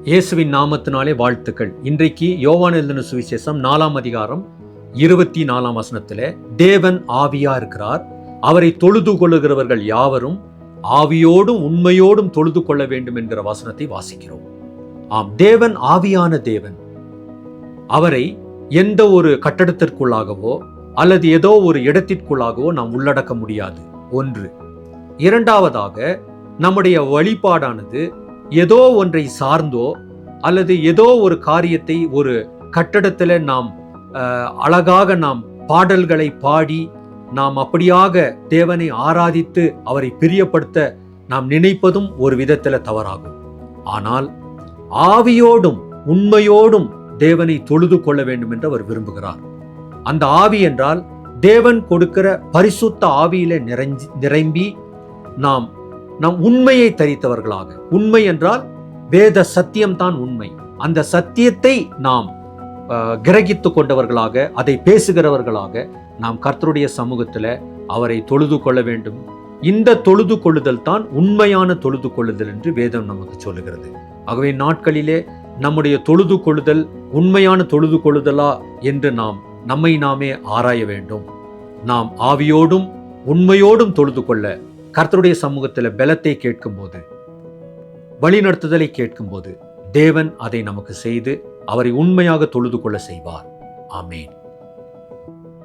இயேசுவின் நாமத்தினாலே வாழ்த்துக்கள். இன்றைக்கு யோவான் எழுதின சுவிசேஷம் 4ஆம் அதிகாரம் 24ஆம் வசனத்திலே தேவன் ஆவியா இருக்கிறார், அவரை தொழுது கொள்ளுகிறவர்கள் யாவரும் ஆவியோடும் உண்மையோடும் தொழுது கொள்ள வேண்டும் என்கிற வசனத்தை வாசிக்கிறோம். ஆம், தேவன் ஆவியான தேவன். அவரை எந்த ஒரு கட்டடத்திற்குள்ளாகவோ அல்லது ஏதோ ஒரு இடத்திற்குள்ளாகவோ நாம் உள்ளடக்க முடியாது. ஒன்று. இரண்டாவதாக, நம்முடைய வழிபாடானது ஏதோ ஒன்றை சார்ந்தோ அல்லது ஏதோ ஒரு காரியத்தை ஒரு கட்டடத்தில் நாம் அழகாக நாம் பாடல்களை பாடி நாம் அப்படியாக தேவனை ஆராதித்து அவரை பிரியப்படுத்த நாம் நினைப்பதும் ஒரு விதத்தில் தவறாகும். ஆனால் ஆவியோடும் உண்மையோடும் தேவனை தொழுது கொள்ள வேண்டும் என்று அவர் விரும்புகிறார். அந்த ஆவி என்றால் தேவன் கொடுக்கிற பரிசுத்த ஆவியில நிரம்பி நாம் உண்மையை தரித்தவர்களாக, உண்மை என்றால் வேத சத்தியம்தான் உண்மை, அந்த சத்தியத்தை நாம் கிரகித்து கொண்டவர்களாக, அதை பேசுகிறவர்களாக நாம் கர்த்தருடைய சமூகத்தில் அவரை தொழுது கொள்ள வேண்டும். இந்த தொழுது கொள்ளுதல் தான் உண்மையான தொழுது கொள்ளுதல் என்று வேதம் நமக்கு சொல்லுகிறது. ஆகவே நாட்களிலே நம்முடைய தொழுது கொள்ளுதல் உண்மையான தொழுது கொள்ளுதலா என்று நாம் நம்மை நாமே ஆராய வேண்டும். நாம் ஆவியோடும் உண்மையோடும் தொழுது கொள்ள கர்த்தருடைய சமூகத்தில் பலத்தை கேட்கும்போது, வழிநடத்துதலை கேட்கும்போது தேவன் அதை நமக்கு செய்து அவரை உண்மையாக தொழுது கொள்ள செய்வார். ஆமேன்.